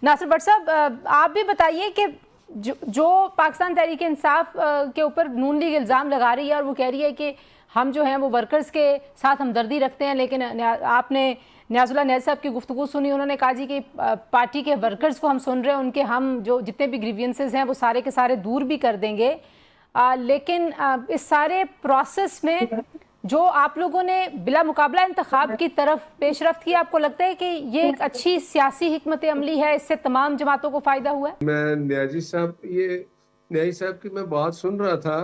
नासिर भट्ट साहब, आप भी बताइए कि जो पाकिस्तान तहरीक इंसाफ के ऊपर नून लीग इल्ज़ाम लगा रही है और वो कह रही है कि हम जो हैं वो वर्कर्स के साथ हमदर्दी रखते हैं, लेकिन आपने नियाज़ुल्लाह नैद साहब की गुफ्तगू सुनी, उन्होंने कहा जी कि पार्टी के वर्कर्स को हम सुन रहे हैं, उनके हम जो जितने भी ग्रीवियंसेस हैं वो सारे के सारे दूर भी कर देंगे। लेकिन इस सारे प्रोसेस में जो आप लोगों ने बिला मुकाबला इंतखाब की तरफ पेशरफ्त की, आपको लगता है कि ये एक अच्छी सियासी हिकमत अमली है, इससे तमाम जमातों को फायदा हुआ है? मैं न्याजी साहब की मैं बात सुन रहा था।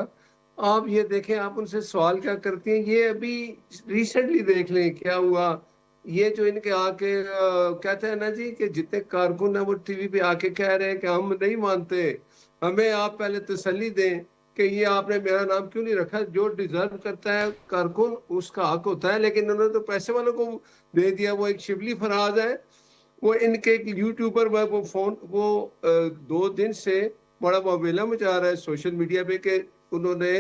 आप ये देखें, आप उनसे सवाल क्या करती हैं, ये अभी रिसेंटली देख लें क्या हुआ। ये जो इनके आके कहते हैं ना जी कि जितने कारकुन है वो टीवी पे आके कह रहे हैं कि हम नहीं मानते, हमें आप पहले तसल्ली दें कि ये आपने मेरा नाम क्यों नहीं रखा। जो डिजर्व करता है कारकुन उसका हक होता है, लेकिन उन्होंने तो पैसे वालों को दे दिया। वो एक शिबली फराज है, वो इनके एक यूट्यूबर वो 2 दिन से बड़ा बवाल मचा रहा है सोशल मीडिया पे कि उन्होंने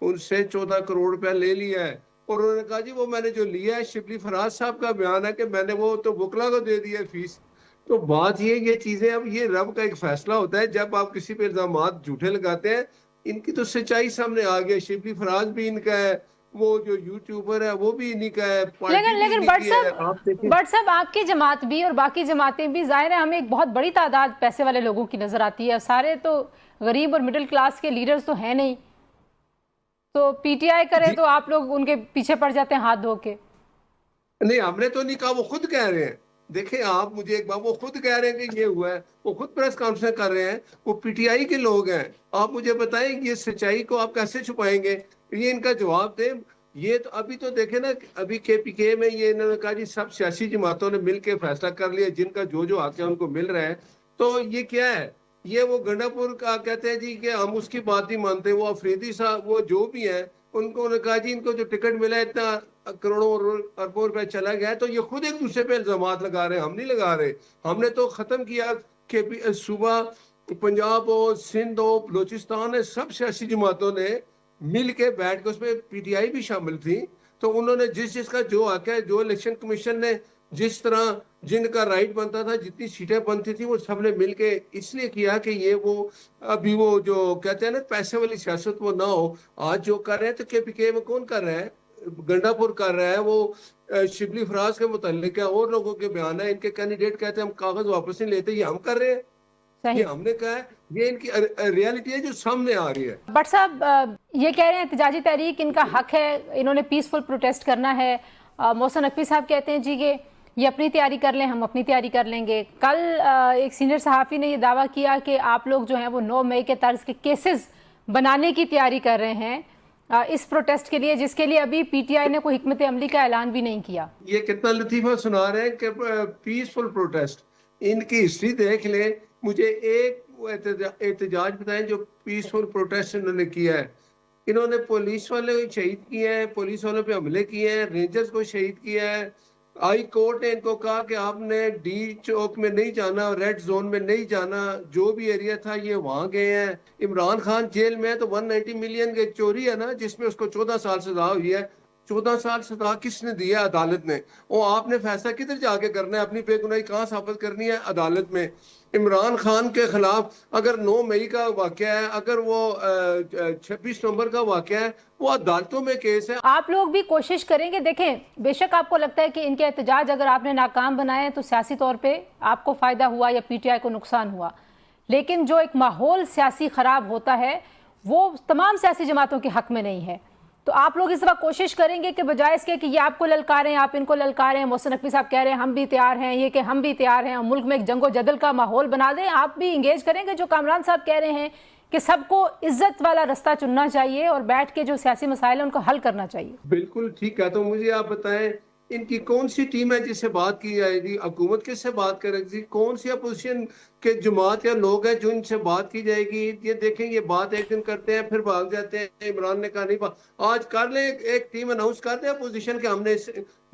उनसे 14 करोड़ रुपया ले लिया है। और उन्होंने कहा जी वो मैंने जो लिया है, शिबली फराज साहब का बयान है कि मैंने वो तो वकला को दे दिया फीस। तो बात ये चीजें, अब ये रब का एक फैसला होता है जब आप किसी पे इल्जाम झूठे लगाते हैं। इनकी तो सच्चाई सामने आ गई। शिबली फराज भी इनका है, वो जो यूट्यूबर है वो भी इन्हीं का है, पार्टी भी लेकिन इन्हीं की है। आप देखें बट साहब आपकी जमात भी और बाकी जमातें भी, जाहिर है हमें एक बहुत बड़ी तादाद पैसे वाले लोगों की नजर आती है, सारे तो गरीब और मिडिल क्लास के लीडर्स तो हैं नहीं। तो पीटीआई करे जी, तो आप लोग उनके पीछे पड़ जाते हैं हाथ धो के। नहीं हमने तो नहीं कहा, वो खुद कह रहे हैं। देखें आप, मुझे एक बार, वो खुद कह रहे हैं कि ये हुआ है, वो खुद प्रेस कॉन्फ्रेंस कर रहे हैं, वो पीटीआई के लोग हैं। आप मुझे बताएं ये सच्चाई को आप कैसे छुपाएंगे, ये इनका जवाब दें। ये तो अभी तो देखे ना, अभी केपीके में ये इन्होंने कहा जी सब सियासी जमातों ने मिलकर फैसला कर लिया, जिनका जो जो हक है उनको मिल रहा है। तो ये क्या है, ये वो गंडापुर का कहते हैं जी कि हम उसकी बात नहीं मानते। वो अफरीदी साहब वो जो भी है, उनको उन्होंने कहा जी इनको जो टिकट मिला है इतना करोड़ों अरबों रुपए चला गया है, तो ये खुद एक दूसरे पे इल्जाम लगा रहे हैं, हम नहीं लगा रहे। हमने तो खत्म किया कि सुबह पंजाब हो, सिंध हो, बलोचिस्तान है, सब सियासी जमातों ने मिल के बैठ के, उसमें पीटीआई भी शामिल थी। तो उन्होंने जिस जिसका जो हक है, जो इलेक्शन कमीशन ने जिस तरह जिनका राइट बनता था, जितनी सीटें बनती थी, वो सबने मिलके इसलिए किया कि ये वो अभी वो जो कहते हैं ना पैसे वाली सियासत वो ना हो। आज जो कर रहे हैं तो केपीके में कौन कर रहा है, गंडापुर कर रहा है, वो शिबली फराज के मुतालिक है, और लोगों के बयान है। इनके कैंडिडेट कहते हैं हम कागज वापस नहीं लेते, ये हम कर रहे हैं, ये सही। हमने कहा है। ये इनकी रियलिटी है जो सामने आ रही है। बट साहब ये कह रहे हैं एहतजाजी तहरीक इनका हक है, इन्होंने पीसफुल प्रोटेस्ट करना है। मोहसिन नकवी साहब कहते हैं जी कि ये अपनी तैयारी कर लें, हम अपनी तैयारी कर लेंगे। कल एक सीनियर सहाफ़ी ने ये दावा किया कि आप लोग जो हैं वो 9 मई के तर्ज के केसेस बनाने की तैयारी कर रहे हैं इस प्रोटेस्ट के लिए, जिसके लिए अभी पीटीआई ने कोई हिकमत अमली का ऐलान भी नहीं किया। ये कितना लतीफा सुना रहे हैं कि पीसफुल प्रोटेस्ट। इनकी हिस्ट्री देख ले, मुझे एक एहतजाज बताएं जो पीसफुल प्रोटेस्ट इन्होंने किया है। इन्होंने पुलिस वाले को शहीद किए हैं, पुलिस वालों पे हमले किए हैं, रेंजर्स को शहीद किया है। हाई कोर्ट ने इनको कहा कि आपने डी चौक में नहीं जाना, रेड जोन में नहीं जाना, जो भी एरिया था ये वहां गए हैं। इमरान खान जेल में है तो 190 मिलियन की चोरी है ना, जिसमें उसको 14 साल सजा हुई है। 14 साल सजा किसने दिया? अदालत ने। वो आपने फैसला किधर जाके करना है, अपनी बेगुनाही कहाँ साबित करनी है? अदालत में। इमरान खान के खिलाफ अगर 9 मई का वाकया है, अगर वो 26 नवंबर का वाकया है, वो अदालतों में केस है। आप लोग भी कोशिश करेंगे? देखें, बेशक आपको लगता है कि इनके एहतजाज अगर आपने नाकाम बनाए तो सियासी तौर पे आपको फ़ायदा हुआ या पीटीआई को नुकसान हुआ, लेकिन जो एक माहौल सियासी ख़राब होता है वो तमाम सियासी जमातों के हक़ में नहीं है। तो आप लोग इस वक्त कोशिश करेंगे कि बजाय इसके कि ये आपको ललकारें, आप इनको ललकारें, मोहसिन नकवी साहब कह रहे हैं हम भी तैयार हैं, ये कि हम भी तैयार हैं, मुल्क में एक जंगो जदल का माहौल बना दें, आप भी इंगेज करेंगे जो कामरान साहब कह रहे हैं कि सबको इज्जत वाला रास्ता चुनना चाहिए और बैठ के जो सियासी मसाइल है उनको हल करना चाहिए? बिल्कुल ठीक है। तो मुझे आप बताएं, इनकी कौन सी टीम है जिससे बात की जाएगी? हुकूमत किससे बात करेगी? कौन सी अपोजिशन के जमात या लोग हैं जो इनसे बात की जाएगी? ये देखें, ये बात एक दिन करते हैं फिर भाग जाते हैं। इमरान ने कहा नहीं बात, आज कर ले, एक टीम अनाउंस कर दे अपोजिशन के, हमने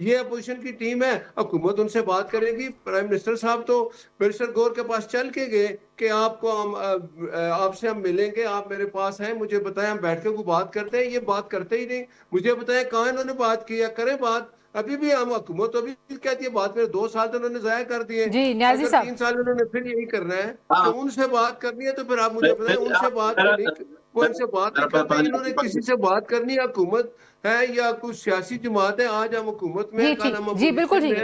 ये अपोजिशन की टीम है, हुकूमत उनसे बात करेगी। प्राइम मिनिस्टर साहब तो बैरिस्टर गौर के पास चल के गए कि आपको हम आपसे हम मिलेंगे, आप मेरे पास हैं, मुझे बताएं, हम बैठ के कोई बात करते हैं। ये बात करते ही नहीं। मुझे बताएं कहाँ इन्होंने बात की है, करें बात। ابھی بھی ہم حکومت تو ابھی کہتی ہے بات میں 2 سال تو انہوں نے ضائع کر دیے. جی نیازی اگر صاحب 3 سال انہوں نے پھر یہی کرنا ہے تو ان سے بات کرنی ہے تو پھر آپ مجھے بتائیں ان سے بات کو نہیں, وہ ان سے بات نہیں کرتے. انہوں نے کسی سے بات کرنی ہے, حکومت ہے یا کچھ سیاسی جماعت ہے, آج ہم حکومت میں جی کل ٹھیک, ہم جی بالکل اپوزیشن ٹھیک میں ہے. ہیں.